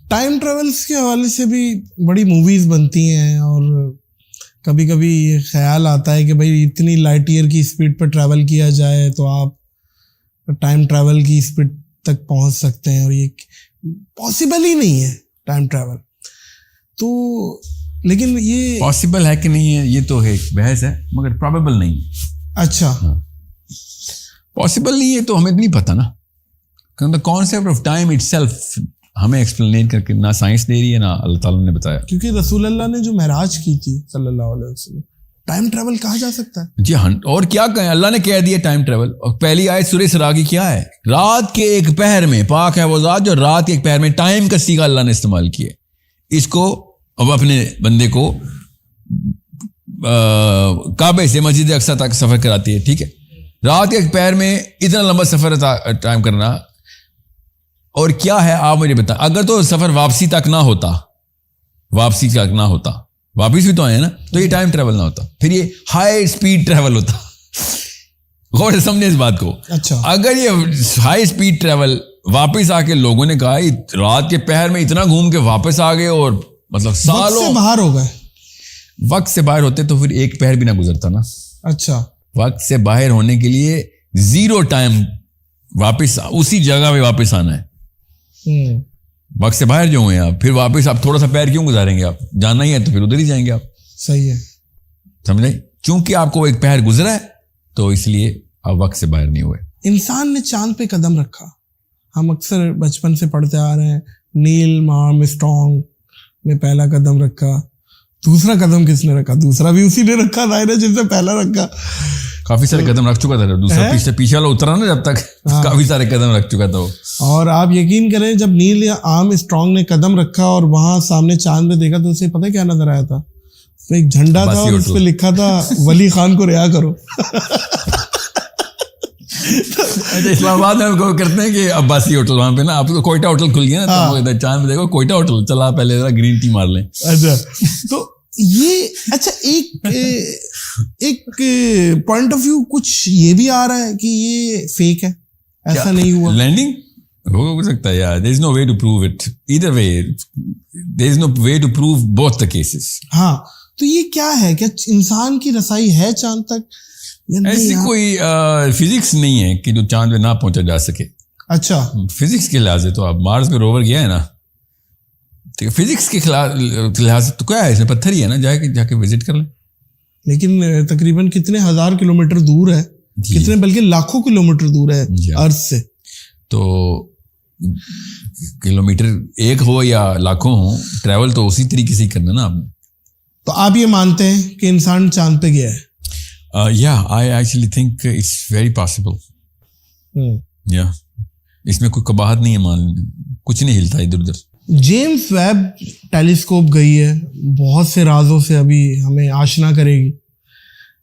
Time travels کے حوالے سے بھی بڑی موویز بنتی ہیں اور کبھی کبھی یہ خیال آتا ہے کہ بھائی اتنی لائٹ ایئر کی اسپیڈ پہ ٹریول کیا جائے تو آپ ٹائم ٹریول کی اسپیڈ تک پہنچ سکتے ہیں، اور یہ پاسبل ہی نہیں ہے ٹائم ٹریول. تو لیکن یہ پاسبل ہے کہ نہیں ہے یہ تو ایک بحث ہے، مگر پرابیبل نہیں. اچھا پاسبل نہیں ہے تو ہمیں نہیں پتہ نا، کیونکہ concept of time it self ہمیں ایکسپلین کر کے نہ سائنس دے رہی ہے نہ اللہ تعالیٰ نے بتایا. کیونکہ رسول اللہ نے جو معراج کی تھی صلی اللہ علیہ وسلم، ٹائم ٹریول کہا جا سکتا ہے. جی ہاں، اور کیا کہیں، اللہ نے کہہ دیا ٹائم ٹریول. اور پہلی آیت سورہ اسراء کی کیا ہے؟ رات کے ایک پہر میں، پاک ہے وہ ذات جو رات کے ایک پہر میں، ٹائم کا صیغہ اللہ نے استعمال کیا. اس کو اب اپنے بندے کو کعبے سے مسجد اقصیٰ تک سفر کراتی ہے، ٹھیک ہے. رات کے ایک پہر میں اتنا لمبا سفر ٹائم کرنا، اور کیا ہے آپ مجھے بتائیں. اگر تو سفر واپسی تک نہ ہوتا، واپس بھی تو آئے نا، تو یہ ٹائم ٹریول نہ ہوتا، پھر یہ ہائی اسپیڈ ٹریول ہوتا. غور سے سمجھے اس بات کو. اچھا اگر یہ ہائی اسپیڈ ٹریول واپس آ کے لوگوں نے کہا رات کے پہر میں اتنا گھوم کے واپس آ گئے اور مطلب سالوں سے باہر ہو گئے، وقت سے باہر ہوتے تو پھر ایک پہر بھی نہ گزرتا نا. اچھا وقت سے باہر ہونے کے لیے زیرو ٹائم واپس اسی جگہ پہ واپس آنا ہے. وقت سے باہر جو ہوئے ہیں آپ، پھر واپس آپ تھوڑا سا پیر کیوں گزاریں گے؟ آپ جانا ہی ہے تو پھر ادھر ہی جائیں گے آپ. صحیح ہے، سمجھے؟ چونکہ آپ کو ایک پہر گزرا ہے تو اس لیے آپ وقت سے باہر نہیں ہوئے. انسان نے چاند پہ قدم رکھا، ہم اکثر بچپن سے پڑھتے آ رہے ہیں نیل آرمسٹرانگ نے پہلا قدم رکھا. دوسرا قدم کس نے رکھا؟ دوسرا بھی اسی نے رکھا تھا جس نے پہلا رکھا. کافی سارے قدم رکھ چکا تھا، دوسرا پیچھے والا اترا نا جب تک، کافی سارے قدم رکھ چکا تھا وہ. اور آپ یقین کریں جب نیل آرمسٹرانگ نے قدم رکھا اور وہاں سامنے چاند پہ دیکھا تو اسے پتہ کیا نظر آیا تھا؟ ایک جھنڈا تھا اور اس پہ لکھا تھا ولی خان کو رہا کرو. اسلام آباد میں کرتے ہیں کہ عباسی ہوٹل وہاں پہ نا، آپ کو کوئٹہ ہوٹل کھل گیا نا، چاند پہ دیکھو کوئٹہ ہوٹل، چلا پہلے ذرا گرین ٹی مار لیں. اچھا تو یہ اچھا ایک پوائنٹ آف ویو کچھ یہ بھی آ رہا ہے کہ یہ فیک ہے، ایسا نہیں ہوا. لینڈنگ ہو سکتا ہے یار، there is no way to prove it either way, there is no way to prove both the cases. ہاں تو یہ کیا ہے، کیا انسان کی رسائی ہے چاند تک؟ ایسی کوئی فزکس نہیں ہے کہ جو چاند پہ نہ پہنچا جا سکے. اچھا فزکس کے لحاظ سے تو آپ مارس پہ روور گیا ہے نا، فزکس کے لحاظ سے تو کیا ہے، اس میں پتھر ہی ہے نا، جا کے وزٹ کر لیں. لیکن تقریباً کتنے ہزار کلومیٹر دور ہے، کتنے بلکہ لاکھوں کلومیٹر دور ہے ارتھ سے. تو کلومیٹر ایک ہو یا لاکھوں ہو، ٹریول تو اسی طریقے سے ہی کرنا نا آپ نے. تو آپ یہ مانتے ہیں کہ انسان چاند پہ گیا ہے؟ Yeah, I actually think it's very possible. Yeah. اس میں کوئی قباحت نہیں ہے، کچھ نہیں ہلتا ادھر ادھر. جیمس ویب ٹیلیسکوپ گئی ہے، بہت سے رازوں سے ابھی ہمیں آشنا کرے گی.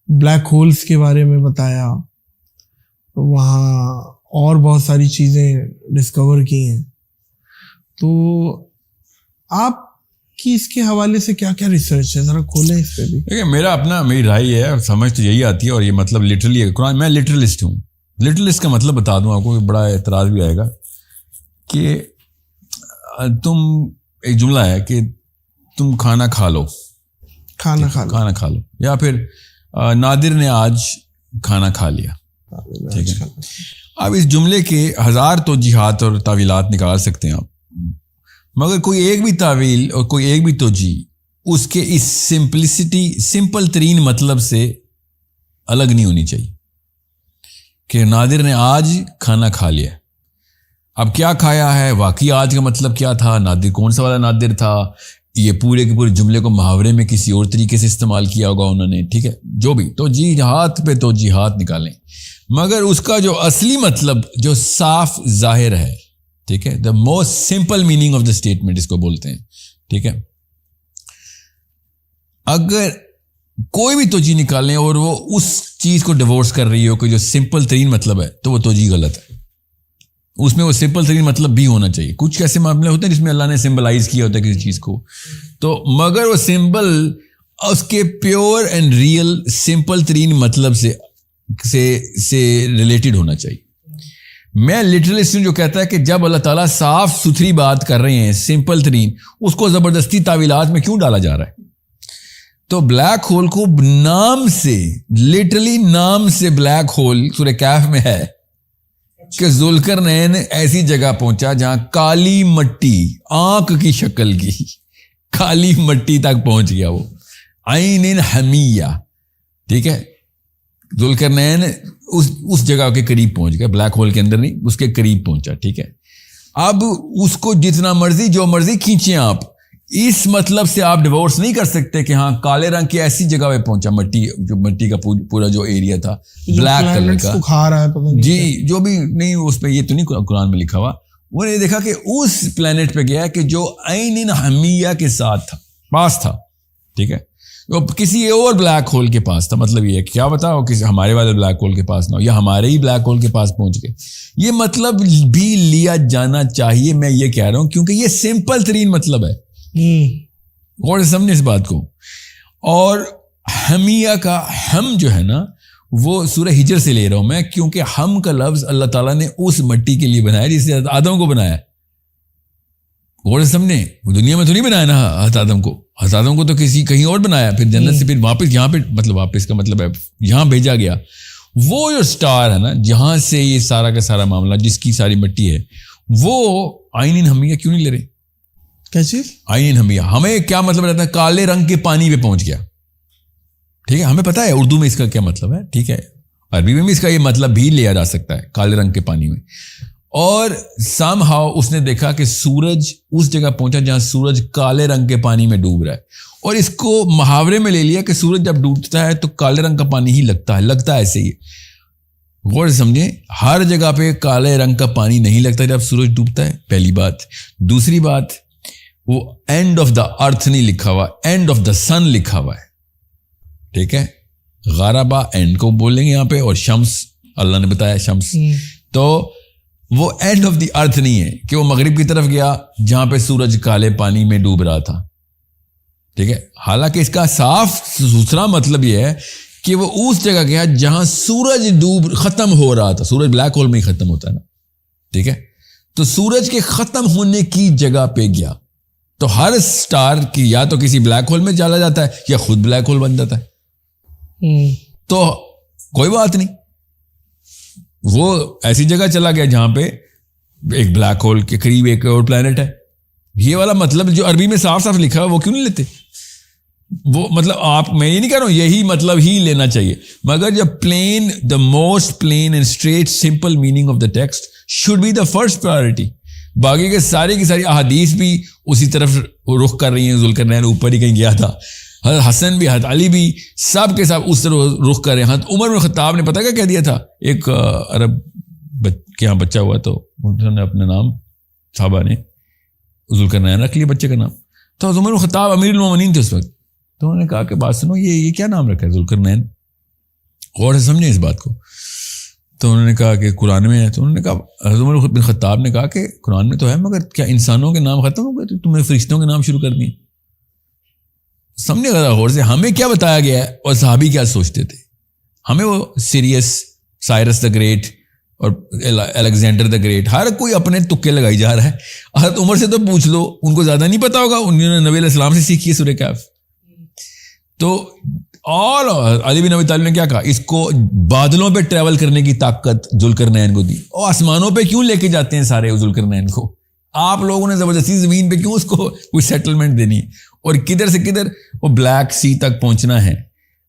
بلیک ہولز کے بارے میں بتایا، وہاں اور بہت ساری چیزیں ڈسکور کی ہیں. تو آپ کہ اس کے حوالے سے کیا کیا ریسرچ ہے، ذرا کھولیں اس پہ بھی. دیکھیں میری رائے ہے، سمجھ تو یہی آتی ہے، اور یہ مطلب لٹرلی قرآن، میں لٹرلسٹ ہوں. لٹرلسٹ کا مطلب بتا دوں آپ کو، بڑا اعتراض بھی آئے گا کہ تم ایک جملہ ہے کہ تم کھانا کھا لو، یا پھر نادر نے آج کھانا کھا لیا. ٹھیک ہے، اب اس جملے کے ہزار توجیحات اور تعویلات نکال سکتے ہیں آپ، مگر کوئی ایک بھی تعویل اور کوئی ایک بھی توجیہ اس کے اس سمپل ترین مطلب سے الگ نہیں ہونی چاہیے کہ نادر نے آج کھانا کھا لیا. اب کیا کھایا ہے، واقعی آج کا مطلب کیا تھا، نادر کون سا والا نادر تھا، یہ پورے کے پورے جملے کو محاورے میں کسی اور طریقے سے استعمال کیا ہوگا انہوں نے. ٹھیک ہے، جو بھی توجیحات پہ توجیحات نکالیں، مگر اس کا جو اصلی مطلب جو صاف ظاہر ہے، ٹھیک ہے، the most simple meaning of the statement اس کو بولتے ہیں. ٹھیک ہے، اگر کوئی بھی توجیہ نکالیں اور وہ اس چیز کو ڈیورس کر رہی ہو کہ جو سمپل ترین مطلب ہے، تو وہ توجیہ غلط ہے. اس میں وہ سمپل ترین مطلب بھی ہونا چاہیے. کچھ ایسے معاملے ہوتے ہیں جس میں اللہ نے سمبلائز کیا ہوتا ہے کسی چیز کو، تو مگر وہ سمبل اس کے پیور اینڈ ریئل سمپل ترین مطلب سے ریلیٹڈ ہونا چاہیے. میں لٹرلسٹ جو کہتا ہے کہ جب اللہ تعالیٰ صاف ستھری بات کر رہے ہیں سمپل ترین, اس کو زبردستی تعویلات میں کیوں ڈالا جا رہا ہے؟ تو بلیک ہول کو نام سے, لٹرلی نام سے بلیک ہول سورہ کہف میں ہے کہ ذوالقرنین ایسی جگہ پہنچا جہاں کالی مٹی, آنکھ کی شکل کی کالی مٹی تک پہنچ گیا, وہ عین حمیہ, ٹھیک ہے. ذوالقرنین اس جگہ کے قریب پہنچ گیا, بلیک ہول کے اندر نہیں, اس کے قریب پہنچا, ٹھیک ہے. اب اس کو جتنا مرضی جو مرضی کھینچیں آپ, اس مطلب سے آپ ڈیورس نہیں کر سکتے کہ ہاں کالے رنگ کی ایسی جگہ پہ پہنچا, مٹی کا پورا جو ایریا تھا بلیک کلر کا کھا رہا ہے, جی جو بھی نہیں, اس پہ یہ تو نہیں قرآن میں لکھا ہوا. وہ نے دیکھا کہ اس پلانٹ پہ گیا کہ جو عین حمیہ کے ساتھ تھا, پاس تھا, ٹھیک ہے, کسی اور بلیک ہول کے پاس تھا. مطلب یہ ہے کیا بتاؤ کسی ہمارے والے بلیک ہول کے پاس نہ ہو, یا ہمارے ہی بلیک ہول کے پاس پہنچ گئے. یہ مطلب بھی لیا جانا چاہیے, میں یہ کہہ رہا ہوں کیونکہ یہ سمپل ترین مطلب ہے, اور سمجھے اس بات کو. اور حمیہ کا ہم جو ہے نا وہ سورہ ہجر سے لے رہا ہوں میں, کیونکہ ہم کا لفظ اللہ تعالیٰ نے اس مٹی کے لیے بنایا جس سے آدم کو بنایا. اور سمجھے وہ دنیا میں تو نہیں بنایا نا حضرت آدم کو, حضرت آدم کو تو کہیں اور بنایا, پھر جنت سے پھر واپس یہاں پہ, مطلب واپس کا مطلب ہے یہاں بھیجا گیا. وہ جو سٹار ہے نا جہاں سے یہ سارا کا سارا معاملہ, جس کی ساری مٹی ہے, وہ عین حمیہ کیوں نہیں لے رہے؟ کیا چیز عین حمیہ؟ ہمیں کیا مطلب رہتا ہے؟ کالے رنگ کے پانی پہ پہنچ گیا, ٹھیک ہے, ہمیں پتا ہے اردو میں اس کا کیا مطلب ہے, ٹھیک ہے, عربی میں بھی اس کا یہ مطلب بھی لیا جا سکتا ہے, کالے رنگ کے پانی میں. اور سم ہاؤ اس نے دیکھا کہ سورج اس جگہ پہنچا جہاں سورج کالے رنگ کے پانی میں ڈوب رہا ہے, اور اس کو محاورے میں لے لیا کہ سورج جب ڈوبتا ہے تو کالے رنگ کا پانی ہی لگتا ہے ایسے ہی. غور سے سمجھیں, ہر جگہ پہ کالے رنگ کا پانی نہیں لگتا جب سورج ڈوبتا ہے, پہلی بات. دوسری بات, وہ اینڈ آف دا ارتھ نہیں لکھا ہوا, اینڈ آف دا سن لکھا ہوا ہے, ٹھیک ہے. غربا اینڈ کو بولیں گے یہاں پہ, اور شمس اللہ نے بتایا شمس, تو وہ اینڈ آف دی ارتھ نہیں ہے کہ وہ مغرب کی طرف گیا جہاں پہ سورج کالے پانی میں ڈوب رہا تھا, ٹھیک ہے. حالانکہ اس کا صاف ستھرا مطلب یہ ہے کہ وہ اس جگہ گیا جہاں سورج ختم ہو رہا تھا. سورج بلیک ہول میں ہی ختم ہوتا ہے نا, ٹھیک ہے, تو سورج کے ختم ہونے کی جگہ پہ گیا. تو ہر سٹار کی یا تو کسی بلیک ہول میں چلا جاتا ہے یا خود بلیک ہول بن جاتا ہے, تو کوئی بات نہیں, وہ ایسی جگہ چلا گیا جہاں پہ ایک بلیک ہول کے قریب ایک اور پلانٹ ہے. یہ والا مطلب جو عربی میں صاف صاف لکھا ہے وہ کیوں نہیں لیتے؟ وہ مطلب آپ, میں یہ نہیں کہہ رہا ہوں یہی مطلب ہی لینا چاہیے, مگر جب plain, the most plain and straight simple meaning of the text should be the first priority. باقی کے ساری کی ساری احادیث بھی اسی طرف رخ کر رہی ہیں, ذوالقرنین اوپر ہی کہیں گیا تھا, حضرت حسن بھی, حضرت علی بھی, سب کے سب اس طرف رخ کر رہے ہیں. حضرت عمر بن خطاب نے پتہ کیا کہہ دیا تھا, ایک عرب کے یہاں بچہ ہوا تو انہوں نے اپنے نام صحابہ نے ذوالقرنین رکھ لیا بچے کا نام. تو عمر بن خطاب امیر المومنین تھے اس وقت, تو انہوں نے کہا کہ بات سنو, یہ کیا نام رکھا ہے ذوالقرنین, غور سے سمجھیں اس بات کو. تو انہوں نے کہا کہ قرآن میں ہے. تو انہوں نے کہا, عمر بن خطاب نے کہا کہ قرآن میں تو ہے, مگر کیا انسانوں کے نام ختم ہو گئے تو تم نے فرشتوں کے نام شروع کر دیے؟ سمجھے گا غور سے, ہمیں کیا بتایا گیا ہے اور صحابی کیا سوچتے تھے. ہمیں وہ سیریس, سائرس دا گریٹ اور الیگزینڈر دا گریٹ, ہر کوئی اپنے تکے لگائی جا رہا ہے. حضرت عمر سے تو پوچھ لو, ان کو زیادہ نہیں پتا ہوگا, انہوں نے نبی علیہ السلام سے سیکھی ہے سورہ کہف. تو اور علی بن ابی طالب نے کیا کہا, اس کو بادلوں پہ ٹریول کرنے کی طاقت ذوالقرنین کو دی. اور آسمانوں پہ کیوں لے کے جاتے ہیں سارے ذوالقرنین کو؟ آپ لوگوں نے زبردستی زمین پہ کیوں اس کو کوئی سیٹلمنٹ دینی ہے؟ اور کدھر سے کدھر وہ بلیک سی تک پہنچنا ہے,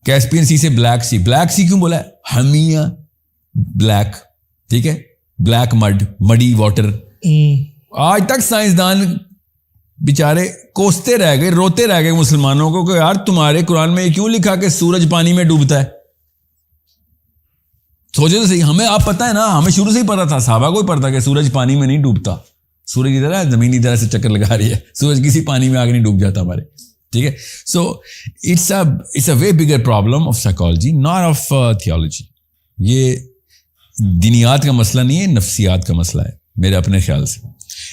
کیسپین سی سے بلیک سی. بلیک سی کیوں بولا ہے؟ حمیہ بلیک, ٹھیک ہے, بلیک مڈ, مڈی واٹر. آج تک سائنسدان بیچارے کوستے رہ گئے, روتے رہ گئے مسلمانوں کو کہ یار تمہارے قرآن میں کیوں لکھا کہ سورج پانی میں ڈوبتا ہے؟ سوچے تو صحیح, ہمیں آپ پتہ ہے نا, ہمیں شروع سے ہی پتا تھا, صحابہ کو ہی پتا تھا کہ سورج پانی میں نہیں ڈوبتا. سورج کی طرح زمین کی طرح سے چکر لگا رہی ہے, سورج کسی پانی میں آگے نہیں ڈوب جاتا ہمارے, ٹھیک ہے. So it's a way bigger problem of psychology, not of theology. یہ دینیات کا مسئلہ نہیں ہے, نفسیات کا مسئلہ ہے میرے اپنے خیال سے.